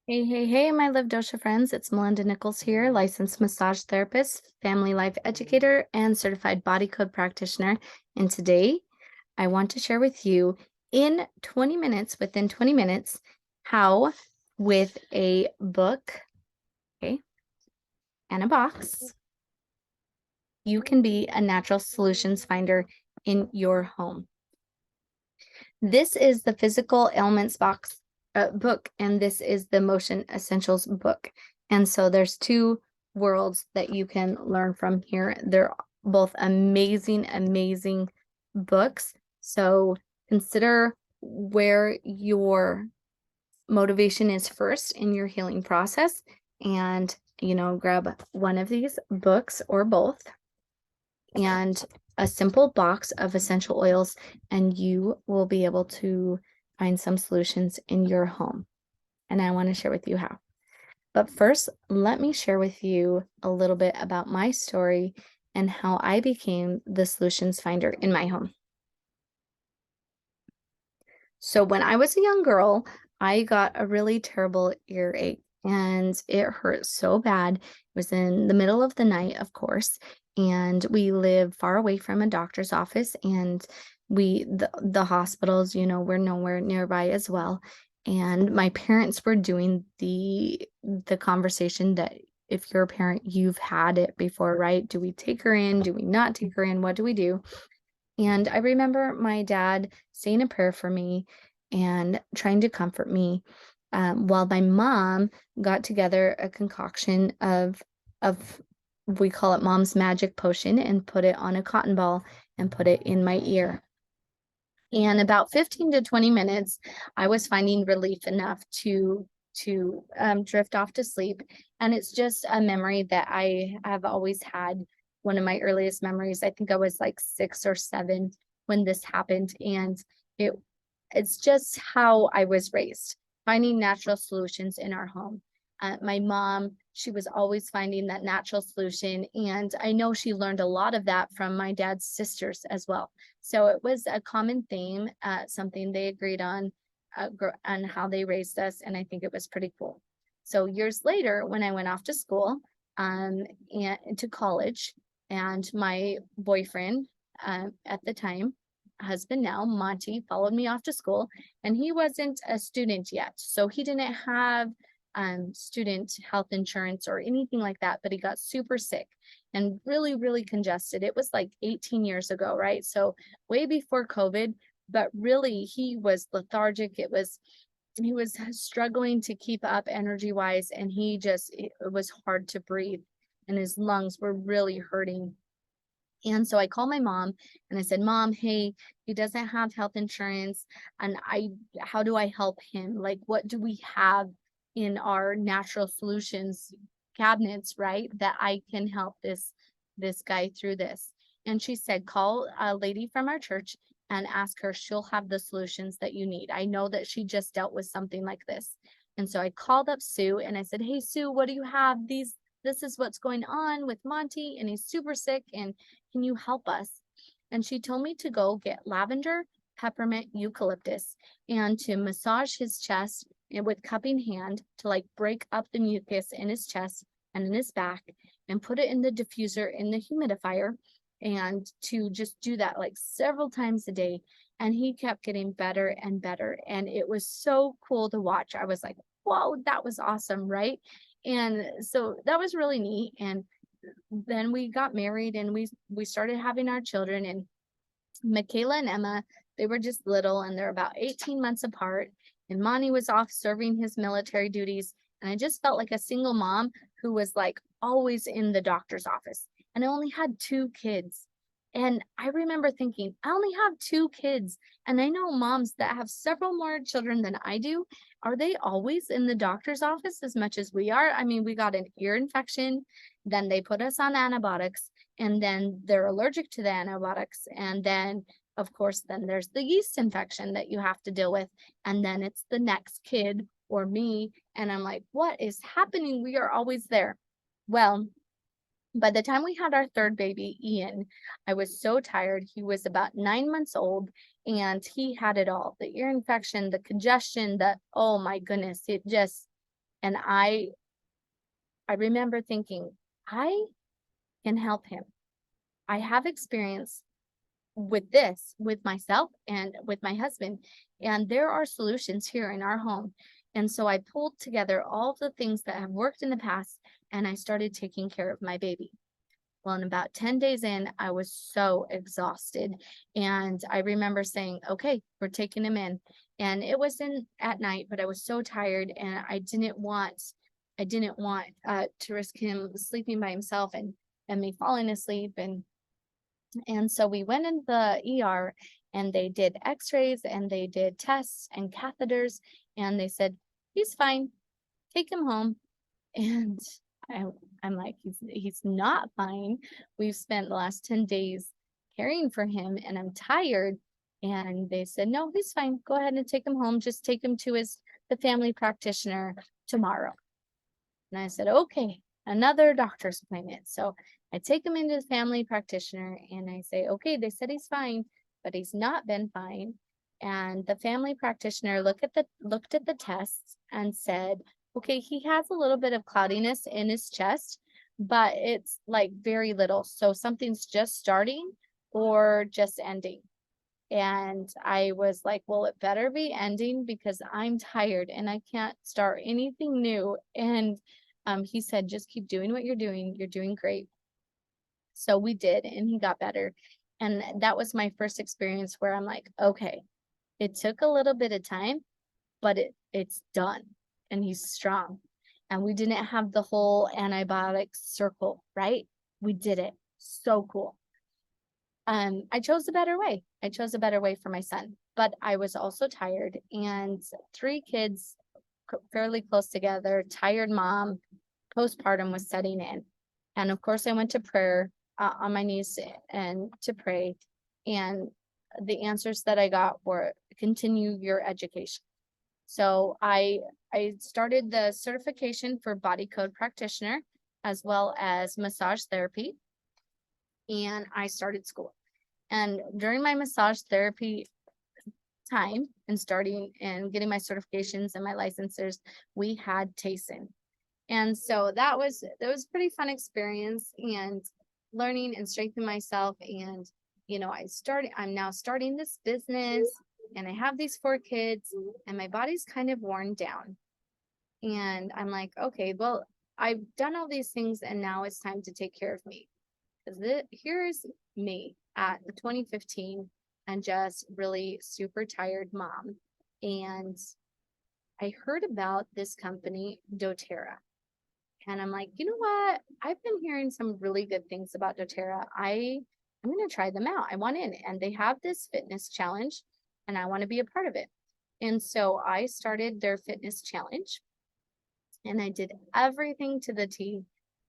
Hey, my Liv Dosha friends. It's Malinda Nicholes here, licensed massage therapist, family life educator, and certified body code practitioner. And today I want to share with you within 20 minutes, how with a book, okay, and a box, you can be a natural solutions finder in your home. This is the physical ailments book, and this is the motion essentials book. And so there's two worlds that you can learn from here. They're both amazing books. So consider where your motivation is first in your healing process, and grab one of these books or both and a simple box of essential oils, and you will be able to find some solutions in your home. And I want to share with you how. But first, let me share with you a little bit about my story and how I became the solutions finder in my home. So when I was a young girl, I got a really terrible earache and it hurt so bad. It was in the middle of the night, of course, and we live far away from a doctor's office, and the hospitals, were nowhere nearby as well. And my parents were doing the conversation that if you're a parent, you've had it before, right? Do we take her in? Do we not take her in? What do we do? And I remember my dad saying a prayer for me and trying to comfort me, while my mom got together a concoction of we call it mom's magic potion, and put it on a cotton ball and put it in my ear. And about 15 to 20 minutes, I was finding relief enough to drift off to sleep. And it's just a memory that I have always had. One of my earliest memories. I think I was like 6 or 7 when this happened, and it it's just how I was raised, finding natural solutions in our home. My mom, she was always finding that natural solution, and I know she learned a lot of that from my dad's sisters as well. So it was a common theme, something they agreed on how they raised us, and I think it was pretty cool. So years later, when I went off to school, and to college, and my boyfriend, at the time, husband now, Monty, followed me off to school, and he wasn't a student yet, so he didn't have student health insurance or anything like that, but he got super sick and really congested. It was like 18 years ago, right? So way before COVID, but really he was lethargic. He was struggling to keep up energy wise, and it was hard to breathe, and his lungs were really hurting. And so I called my mom and I said, Mom, hey, he doesn't have health insurance. And how do I help him? Like, what do we have in our natural solutions cabinets, right? That I can help this guy through this. And she said, call a lady from our church and ask her. She'll have the solutions that you need. I know that she just dealt with something like this. And so I called up Sue and I said, hey, Sue, what do you have? This is what's going on with Monty, and he's super sick, and can you help us? And she told me to go get lavender, peppermint, eucalyptus, and to massage his chest with cupping hand to like break up the mucus in his chest and in his back, and put it in the diffuser in the humidifier, and to just do that like several times a day. And he kept getting better and better. And it was so cool to watch. I was like, whoa, that was awesome, right? And so that was really neat. And then we got married, and we started having our children. And Michaela and Emma, they were just little, and they're about 18 months apart. And Monty was off serving his military duties. And I just felt like a single mom who was like always in the doctor's office. And I only had 2 kids. And I remember thinking, I only have 2 kids. And I know moms that have several more children than I do. Are they always in the doctor's office as much as we are? I mean, we got an ear infection, then they put us on antibiotics, and then they're allergic to the antibiotics. And then, of course, then there's the yeast infection that you have to deal with. And then it's the next kid or me. And I'm like, what is happening? We are always there. Well, by the time we had our third baby, Ian, I was so tired. He was about 9 months old, and he had it all, the ear infection, the congestion, oh my goodness, And I remember thinking, I can help him. I have experience with this, with myself and with my husband, and there are solutions here in our home. And so I pulled together all the things that have worked in the past, and I started taking care of my baby. Well, in about 10 days in, I was so exhausted. And I remember saying, okay, we're taking him in. And it was in at night, but I was so tired, and I didn't want to risk him sleeping by himself and me falling asleep. And so we went in the ER, and they did x-rays and they did tests and catheters, and they said, he's fine, take him home. And I, I'm like, he's not fine. We've spent the last 10 days caring for him, and I'm tired. And they said, no, he's fine. Go ahead and take him home. Just take him to the family practitioner tomorrow. And I said, okay, another doctor's appointment. So I take him into the family practitioner, and I say, okay, they said he's fine, but he's not been fine. And the family practitioner looked at the tests and said, okay, he has a little bit of cloudiness in his chest, but it's like very little. So something's just starting or just ending. And I was like, well, it better be ending, because I'm tired and I can't start anything new. And he said, just keep doing what you're doing. You're doing great. So we did, and he got better. And that was my first experience where I'm like, okay, it took a little bit of time, but it's done, and he's strong. And we didn't have the whole antibiotic circle, right? We did it. So cool. I chose a better way. I chose a better way for my son, but I was also tired, and 3 kids fairly close together, tired mom, postpartum was setting in. And of course, I went to prayer on my knees and to pray. And the answers that I got were continue your education. So I started the certification for body code practitioner as well as massage therapy. And I started school. And during my massage therapy time and starting and getting my certifications and my licenses, we had Tayson. And so that was a pretty fun experience, and learning and strengthening myself. And I'm now starting this business, and I have these 4 kids, and my body's kind of worn down. And I'm like, okay, well, I've done all these things, and now it's time to take care of me. Because here's me at 2015 and just really super tired mom. And I heard about this company, DoTERRA. And I'm like, you know what? I've been hearing some really good things about doTERRA. I'm going to try them out. I want in. And they have this fitness challenge, and I want to be a part of it. And so I started their fitness challenge, and I did everything to the T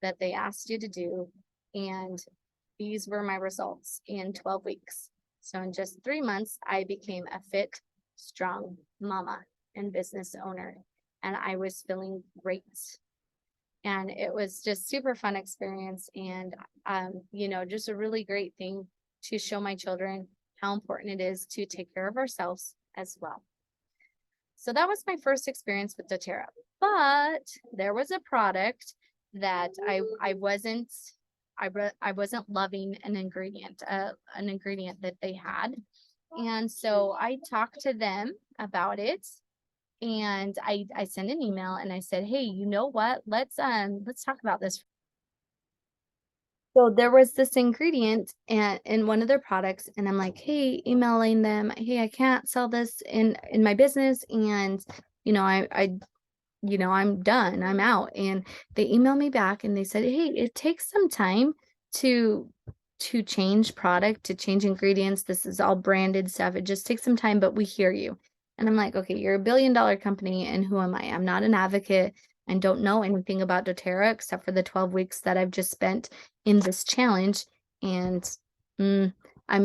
that they asked you to do. And these were my results in 12 weeks. So in just 3 months, I became a fit, strong mama and business owner. And I was feeling great. And it was just super fun experience, and just a really great thing to show my children how important it is to take care of ourselves as well. So that was my first experience with doTERRA. But there was a product that I wasn't loving an ingredient that they had. And so I talked to them about it. And I sent an email, and I said, hey, you know what? Let's talk about this. So there was this ingredient in one of their products, and I'm like, hey, emailing them, hey, I can't sell this in my business, and I'm done, I'm out. And they emailed me back, and they said, hey, it takes some time to change product, to change ingredients. This is all branded stuff. It just takes some time, but we hear you. And I'm like, okay, you're $1 billion company, and who am I? I'm not an advocate. I don't know anything about doTERRA except for the 12 weeks that I've just spent in this challenge, and I'm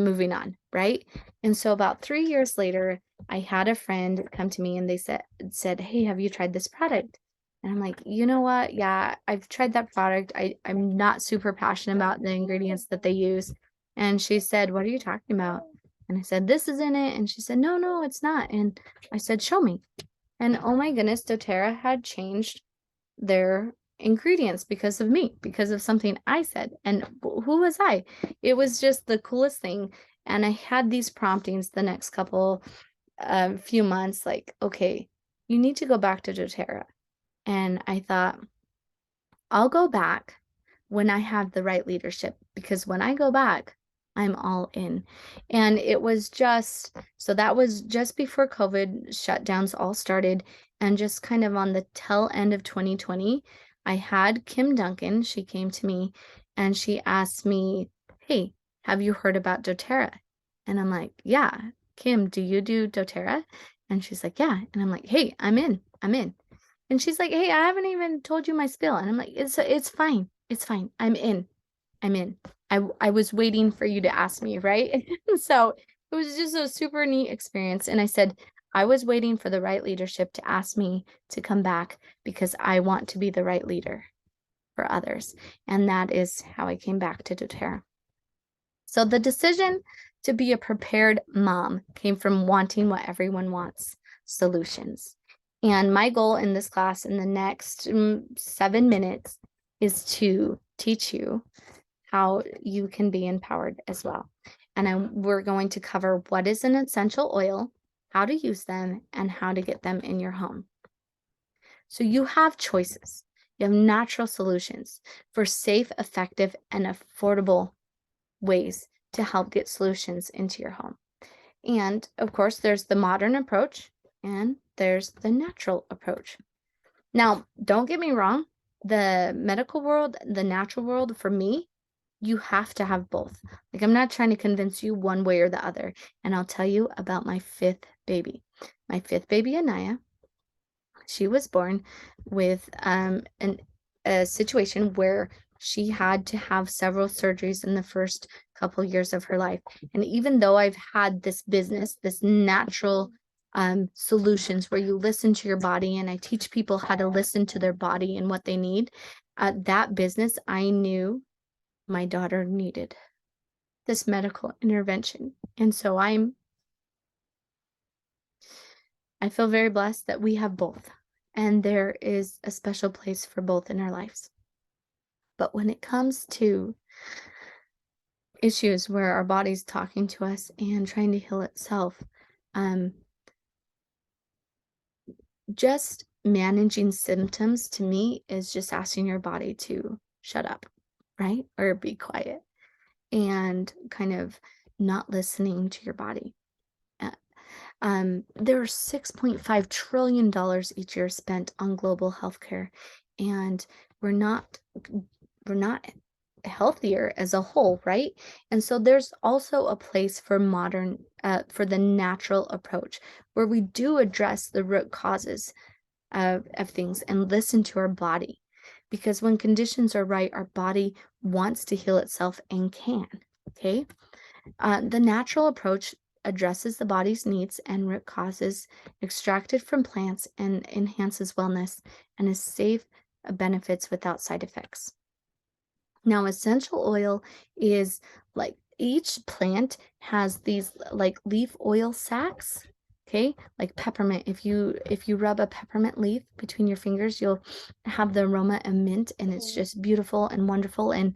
moving on, right? And so about 3 years later, I had a friend come to me, and they said, hey, have you tried this product? And I'm like, you know what? Yeah, I've tried that product. I'm not super passionate about the ingredients that they use. And she said, what are you talking about? And I said, this is in it. And she said, no, it's not. And I said, show me. And oh my goodness, doTERRA had changed their ingredients because of me, because of something I said. And who was I? It was just the coolest thing. And I had these promptings the next couple few months, like, okay, you need to go back to doTERRA. And I thought, I'll go back when I have the right leadership, because when I go back, I'm all in. And it was just, so that was just before COVID shutdowns all started, and just kind of on the tail end of 2020, I had Kim Duncan. She came to me and she asked me, hey, have you heard about doTERRA? And I'm like, yeah. Kim, do you do doTERRA? And she's like, yeah. And I'm like, hey, I'm in. And she's like, hey, I haven't even told you my spiel. And I'm like, it's fine. It's fine. I'm in. I was waiting for you to ask me, right? So it was just a super neat experience. And I said, I was waiting for the right leadership to ask me to come back, because I want to be the right leader for others. And that is how I came back to doTERRA. So the decision to be a prepared mom came from wanting what everyone wants: solutions. And my goal in this class in the next 7 minutes is to teach you how you can be empowered as well. And we're going to cover what is an essential oil, how to use them, and how to get them in your home. So you have choices. You have natural solutions for safe, effective, and affordable ways to help get solutions into your home. And of course, there's the modern approach and there's the natural approach. Now, don't get me wrong, the medical world, the natural world, for me, you have to have both. Like, I'm not trying to convince you one way or the other. And I'll tell you about my fifth baby. My fifth baby, Anaya, she was born with a situation where she had to have several surgeries in the first couple years of her life. And even though I've had this business, this natural solutions where you listen to your body, and I teach people how to listen to their body and what they need, that business, I knew my daughter needed this medical intervention. And so I feel very blessed that we have both, and there is a special place for both in our lives. But when it comes to issues where our body's talking to us and trying to heal itself, just managing symptoms, to me, is just asking your body to shut up, right? Or be quiet, and kind of not listening to your body. There are $6.5 trillion each year spent on global healthcare, and we're not healthier as a whole, right? And so there's also a place for for the natural approach, where we do address the root causes of things and listen to our body, because when conditions are right, our body wants to heal itself and can. Okay. The natural approach addresses the body's needs and root causes, extracted from plants, and enhances wellness, and is safe, benefits without side effects. Now, essential oil is like, each plant has these like leaf oil sacs. Okay, like peppermint. If you rub a peppermint leaf between your fingers, you'll have the aroma of mint, and it's just beautiful and wonderful. And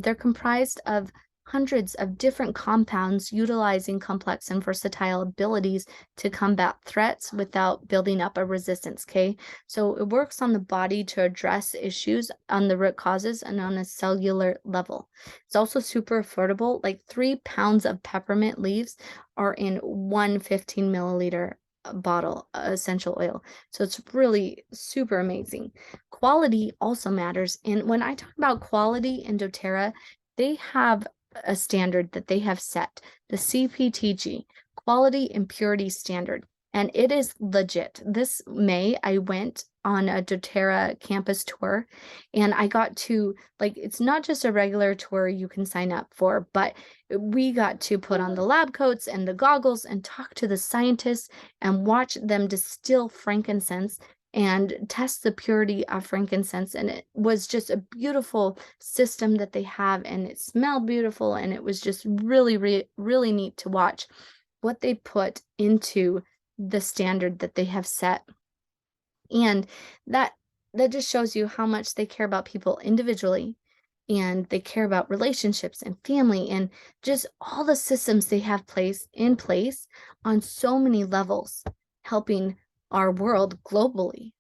they're comprised of hundreds of different compounds, utilizing complex and versatile abilities to combat threats without building up a resistance. Okay, so it works on the body to address issues on the root causes and on a cellular level. It's also super affordable. Like 3 pounds of peppermint leaves are in one 15 milliliter bottle essential oil. So it's really super amazing. Quality also matters. And when I talk about quality in doTERRA, they have a standard that they have set, the CPTG, Quality and Purity Standard, and it is legit. This May, I went on a doTERRA campus tour, and I got to, like, it's not just a regular tour you can sign up for, but we got to put on the lab coats and the goggles and talk to the scientists and watch them distill frankincense and test the purity of frankincense. And it was just a beautiful system that they have, and it smelled beautiful, and it was just really, really neat to watch what they put into the standard that they have set. And that that just shows you how much they care about people individually, and they care about relationships and family and just all the systems they have in place on so many levels, helping our world globally.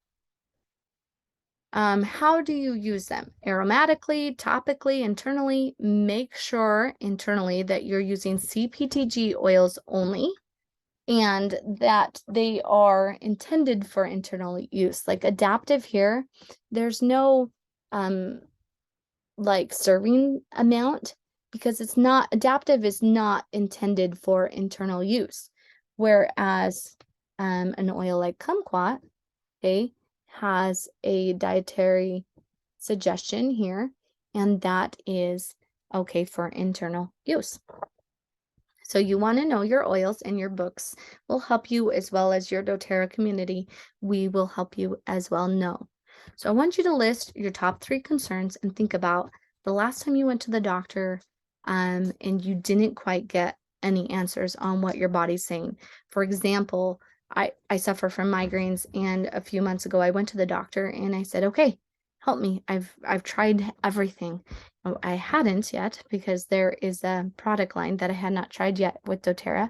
How do you use them? Aromatically, topically, internally? Make sure internally that you're using CPTG oils only and that they are intended for internal use. Like adaptive here, there's no like serving amount because it's not adaptive is not intended for internal use. Whereas an oil like kumquat, okay, has a dietary suggestion here, and that is okay for internal use. So you want to know your oils, and your books will help you, as well as your doTERRA community. We will help you as well know. So I want you to list your top 3 concerns and think about the last time you went to the doctor and you didn't quite get any answers on what your body's saying. For example, I suffer from migraines, and a few months ago I went to the doctor and I said, okay, help me. I've tried everything. Oh, I hadn't yet because there is a product line that I had not tried yet with doTERRA,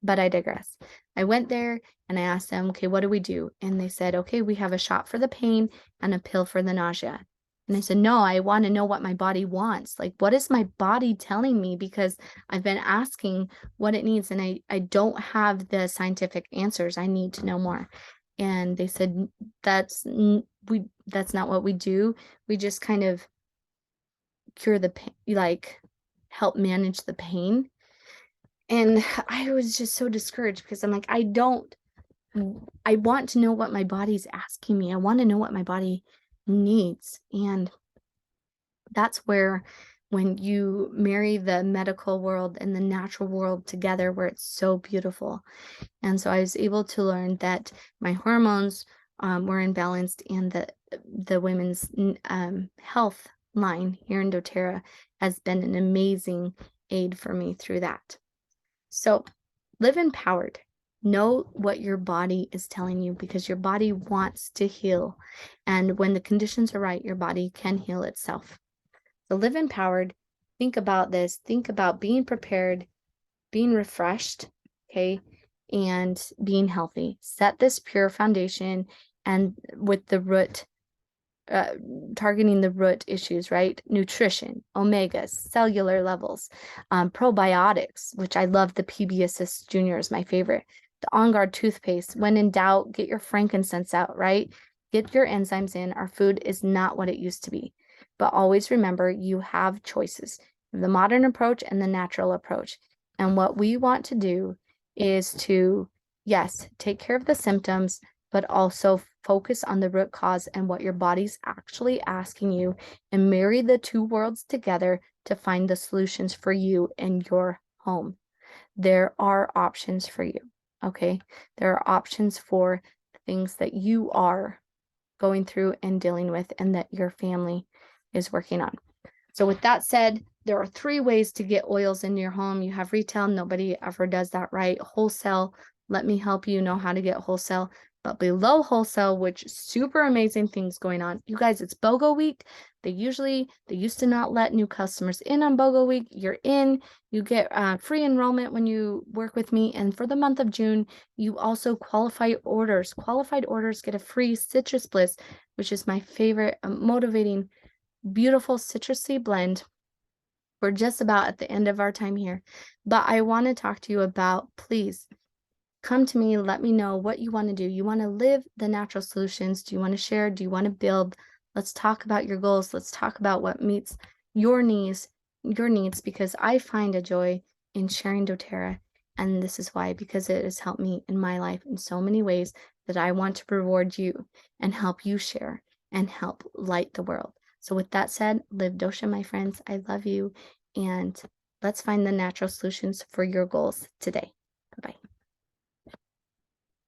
but I digress. I went there and I asked them, okay, what do we do? And they said, okay, we have a shot for the pain and a pill for the nausea. And I said, no, I want to know what my body wants. Like, what is my body telling me? Because I've been asking what it needs, and I don't have the scientific answers. I need to know more. And they said, that's not what we do. We just kind of cure the pain, like help manage the pain. And I was just so discouraged because I'm like, I want to know what my body's asking me. I want to know what my body needs. And that's where, when you marry the medical world and the natural world together, where it's so beautiful. And so I was able to learn that my hormones were imbalanced, and the women's health line here in doTERRA has been an amazing aid for me through that. So live empowered. Know what your body is telling you, because your body wants to heal. And when the conditions are right, your body can heal itself. So live empowered. Think about this. Think about being prepared, being refreshed, okay, and being healthy. Set this pure foundation, and with the root, targeting the root issues, right? Nutrition, omegas, cellular levels, probiotics, which I love. The PB Assist Junior is my favorite. The On Guard toothpaste. When in doubt, get your frankincense out, right? Get your enzymes in. Our food is not what it used to be. But always remember, you have choices. The modern approach and the natural approach. And what we want to do is to, yes, take care of the symptoms, but also focus on the root cause and what your body's actually asking you, and marry the two worlds together to find the solutions for you in your home. There are options for you, okay? There are options for things that you are going through and dealing with, and that your family is working on. So with that said, there are 3 ways to get oils in your home. You have retail. Nobody ever does that right. Wholesale. Let me help you know how to get wholesale. But below wholesale, which super amazing things going on. You guys, it's BOGO week. They used to not let new customers in on BOGO week. You're in. You get free enrollment when you work with me. And for the month of June, you also qualified orders. Qualified orders get a free Citrus Bliss, which is my favorite motivating, beautiful citrusy blend. We're just about at the end of our time here, but I want to talk to you about, please come to me. Let me know what you want to do. You want to live the natural solutions? Do you want to share? Do you want to build? Let's talk about your goals. Let's talk about what meets your needs, because I find a joy in sharing doTERRA. And this is why, because it has helped me in my life in so many ways, that I want to reward you and help you share and help light the world. So with that said, Liv DoSHA, my friends, I love you, and let's find the natural solutions for your goals today. Bye-bye.